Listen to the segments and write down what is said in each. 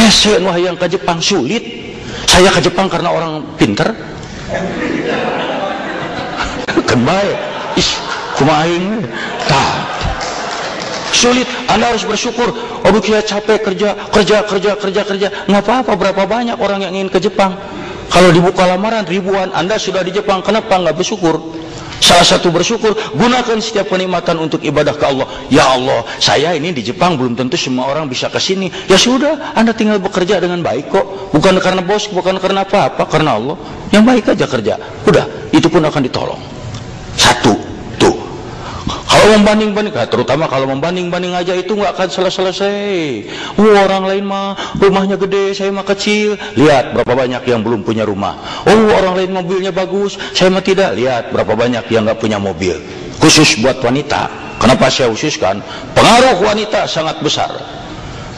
hese nu hayang ke Jepang sulit. Saya ke Jepang karena orang pinter. Kan bae. Kumaha aing tah. Sulit, Anda harus bersyukur. Aduh kia capek kerja. Nggak apa-apa, berapa banyak orang yang ingin ke Jepang. Kalau dibuka lamaran ribuan, Anda sudah di Jepang, kenapa nggak bersyukur? Salah satu bersyukur, gunakan setiap kenikmatan untuk ibadah ke Allah. Ya Allah, saya ini di Jepang, belum tentu semua orang bisa ke sini. Ya sudah, Anda tinggal bekerja dengan baik kok. Bukan karena bos, bukan karena apa-apa, karena Allah. Yang baik aja kerja. Udah, itu pun akan ditolong. Satu, tuh. Kalau membanding-banding, terutama kalau membanding-banding aja itu nggak akan selesai. Orang lain mah rumahnya gede, saya mah kecil. Lihat berapa banyak yang belum punya rumah. Orang lain mobilnya bagus, saya mah tidak. Lihat berapa banyak yang nggak punya mobil. Khusus buat wanita. Kenapa saya khususkan? Pengaruh wanita sangat besar.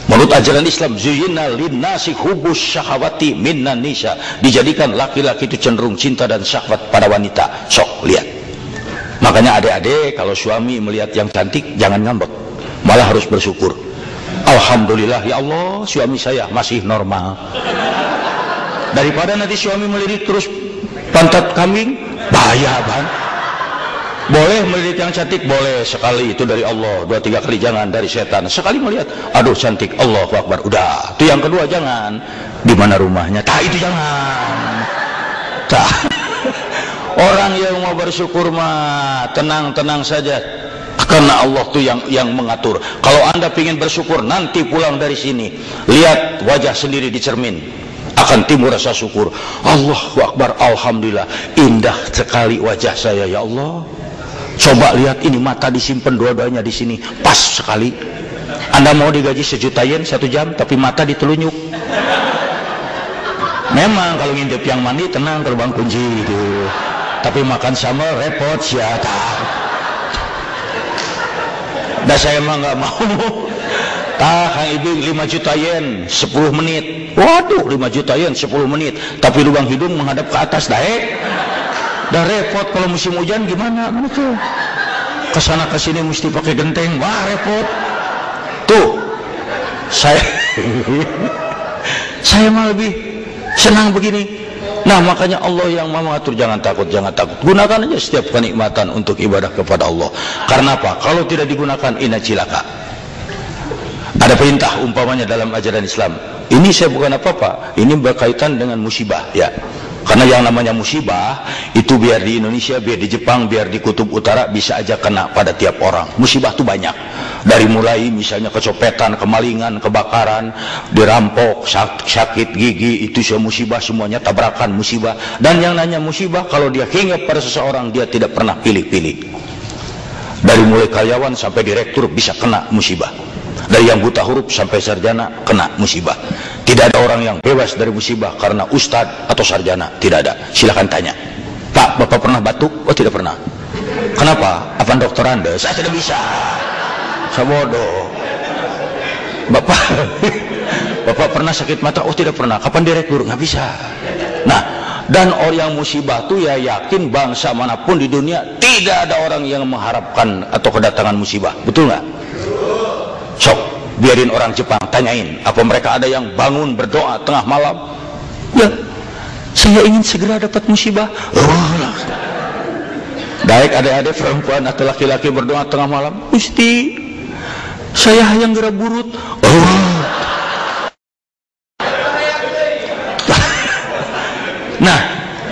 Menurut ajaran Islam, zuyyina linnasi hubbus syahawati minnan nisa. Dijadikan laki-laki itu cenderung cinta dan syahwat pada wanita. Sok lihat. Makanya adik-adik kalau suami melihat yang cantik jangan ngambek, malah harus bersyukur. Alhamdulillah ya Allah, suami saya masih normal. Daripada nanti suami melirik terus pantat kambing, bahaya bang. Boleh melirik yang cantik, boleh sekali, itu dari Allah. 2-3 kali jangan dari setan. Sekali melihat, aduh cantik, Allahu Akbar, udah. Itu yang kedua jangan. Di mana rumahnya? Tah itu jangan. Tah. Orang yang mau bersyukur mah tenang-tenang saja, karena Allah tuh yang mengatur. Kalau Anda ingin bersyukur, nanti pulang dari sini lihat wajah sendiri di cermin, akan timbul rasa syukur. Allahu Akbar, alhamdulillah, indah sekali wajah saya ya Allah. Coba lihat ini, mata disimpan dua-duanya di sini, pas sekali. Anda mau digaji 1 juta yen 1 jam, tapi mata ditelunyuk. Memang kalau ngintip yang mandi tenang, terbang kunci gitu. Tapi makan sama repot siapa? Dah saya mah nggak mau. Kang Ibing 5 juta yen 10 menit. Waduh, 5 juta yen 10 menit. Tapi lubang hidung menghadap ke atas, dah repot. Kalau musim hujan gimana? Gitu. Kesana kesini mesti pakai genteng, wah repot. Tuh, saya mah lebih senang begini. Nah makanya Allah yang mau mengatur, jangan takut. Gunakan aja setiap kenikmatan untuk ibadah kepada Allah. Karena apa? Kalau tidak digunakan, ina cilaka. Ada perintah umpamanya dalam ajaran Islam. Ini saya bukan apa-apa. Ini berkaitan dengan musibah ya. Karena yang namanya musibah itu biar di Indonesia, biar di Jepang, biar di Kutub Utara bisa aja kena pada tiap orang. Musibah itu banyak. Dari mulai misalnya kecopetan, kemalingan, kebakaran, dirampok, sakit gigi, itu semua musibah, semuanya tabrakan musibah. Dan yang nanya musibah, kalau dia hinggap pada seseorang, dia tidak pernah pilih-pilih. Dari mulai karyawan sampai direktur bisa kena musibah. Dari yang buta huruf sampai sarjana kena musibah. Tidak ada orang yang bebas dari musibah karena ustadz atau sarjana, tidak ada. Silakan tanya, Pak, Bapak pernah batuk? Oh tidak pernah. Kenapa? Apa dokter Anda? Saya tidak bisa. Saya bodoh. Bapak pernah sakit mata? Oh tidak pernah. Kapan direktur? Nggak bisa. Nah, dan orang yang musibah tuh ya yakin bangsa manapun di dunia tidak ada orang yang mengharapkan atau kedatangan musibah. Betul nggak? Sok, biarin orang Jepang tanyain, apa mereka ada yang bangun berdoa tengah malam? Ya, saya ingin segera dapat musibah. Baik adik-adik perempuan atau laki-laki berdoa tengah malam, Gusti, saya hayang gerak burut. Nah,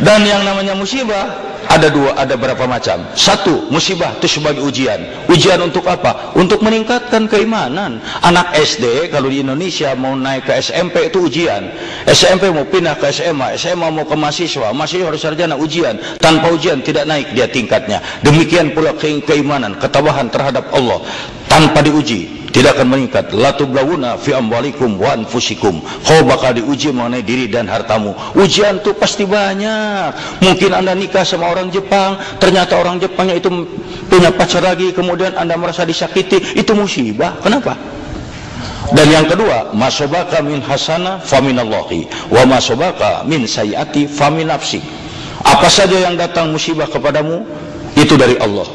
dan yang namanya musibah ada berapa macam. Satu, musibah itu sebagai ujian. Ujian untuk apa? Untuk meningkatkan keimanan. Anak SD kalau di Indonesia mau naik ke SMP itu ujian. SMP mau pindah ke SMA, SMA mau ke mahasiswa, mahasiswa harus sarjana, ujian. Tanpa ujian tidak naik dia tingkatnya. Demikian pula keimanan, ketabahan terhadap Allah. Tanpa diuji tidak akan meningkat. La tublawuna fi amwalikum wa anfusikum. Kau bakal diuji mengenai diri dan hartamu. Ujian tuh pasti banyak. Mungkin Anda nikah sama orang Jepang, ternyata orang Jepangnya itu punya pacar lagi, kemudian Anda merasa disakiti, itu musibah. Kenapa? Dan yang kedua, masobaka min hasana faminallahi wa masobaka min sayyati famin nafsi. Apa saja yang datang musibah kepadamu itu dari Allah.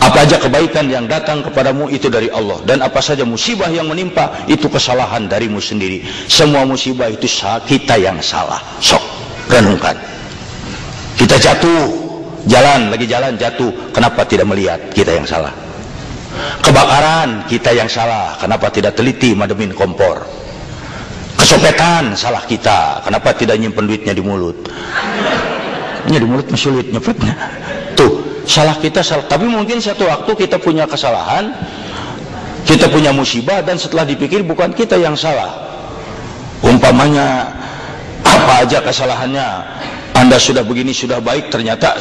Apa aja kebaikan yang datang kepadamu itu dari Allah, dan apa saja musibah yang menimpa itu kesalahan darimu sendiri. Semua musibah itu kita yang salah. Sok renungkan. Kita jatuh, lagi jalan jatuh, kenapa tidak melihat kita yang salah? Kebakaran, kita yang salah, kenapa tidak teliti mademin kompor? Kesopetan, salah kita, kenapa tidak nyimpen duitnya di mulut? Ini di mulut masih sulit nyepetnya. Tuh, salah kita salah. Tapi mungkin satu waktu kita punya kesalahan, kita punya musibah, dan setelah dipikir bukan kita yang salah. Umpamanya apa aja kesalahannya, Anda sudah begini, sudah baik, ternyata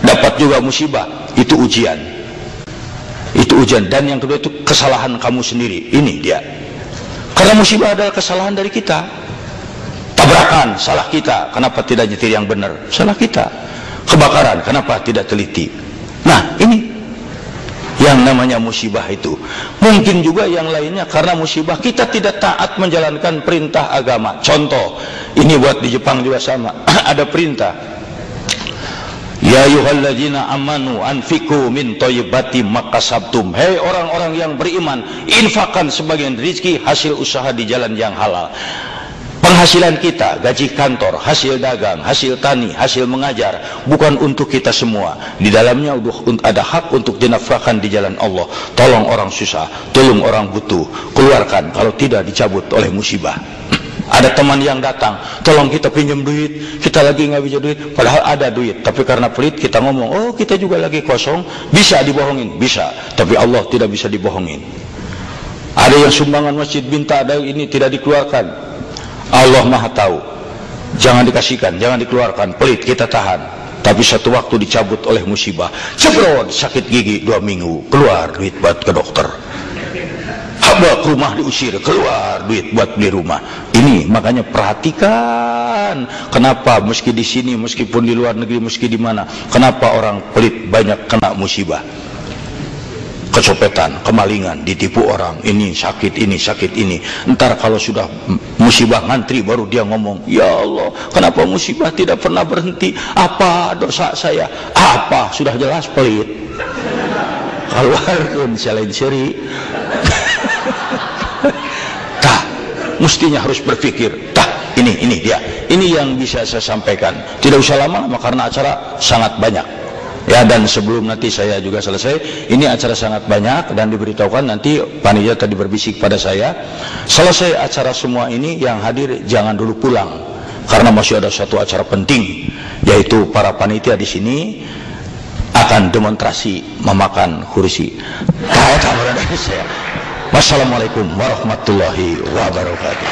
dapat juga musibah. Itu ujian. Itu ujian. Dan yang kedua itu kesalahan kamu sendiri. Ini dia. Karena musibah adalah kesalahan dari kita. Tabrakan, salah kita, kenapa tidak nyetir yang benar? Salah kita. Kebakaran, kenapa tidak teliti? Nah, ini yang namanya musibah itu. Mungkin juga yang lainnya karena musibah kita tidak taat menjalankan perintah agama. Contoh, ini buat di Jepang juga sama. Ada perintah, ya ayyuhalladzina amanu anfiqu min thayyibati makasabtum. Hei orang-orang yang beriman, infakkan sebagian rezeki hasil usaha di jalan yang halal. Penghasilan kita, gaji kantor, hasil dagang, hasil tani, hasil mengajar, bukan untuk kita semua. Di dalamnya ada hak untuk dinafkahkan di jalan Allah. Tolong orang susah, tolong orang butuh, keluarkan, kalau tidak dicabut oleh musibah. Ada teman yang datang, tolong kita pinjam duit, kita lagi nggak bisa duit, padahal ada duit, tapi karena pelit kita ngomong, oh kita juga lagi kosong, bisa dibohongin, bisa, tapi Allah tidak bisa dibohongin. Ada yang sumbangan masjid minta, ada ini tidak dikeluarkan. Allah Maha tahu, jangan dikasihkan, jangan dikeluarkan, pelit kita tahan, tapi satu waktu dicabut oleh musibah, cebrot, sakit gigi 2 minggu, keluar duit buat ke dokter. Hamba rumah diusir, keluar duit buat beli rumah. Ini makanya perhatikan, kenapa meski di sini, meskipun di luar negeri, meski di mana, kenapa orang pelit banyak kena musibah. Kecopetan, kemalingan, ditipu orang, ini sakit ini. Entar kalau sudah musibah ngantri baru dia ngomong, ya Allah, kenapa musibah tidak pernah berhenti? Apa dosa saya? Apa? Sudah jelas pelit. Keluarkan selain seri. Tah, mestinya harus berpikir. Tah, ini dia. Ini yang bisa saya sampaikan. Tidak usah lama-lama karena acara sangat banyak. Ya, dan sebelum nanti saya juga selesai, ini acara sangat banyak dan diberitahukan nanti panitia tadi berbisik pada saya, selesai acara semua ini yang hadir jangan dulu pulang karena masih ada satu acara penting, yaitu para panitia di sini akan demonstrasi memakan kursi. Wassalamualaikum warahmatullahi wabarakatuh.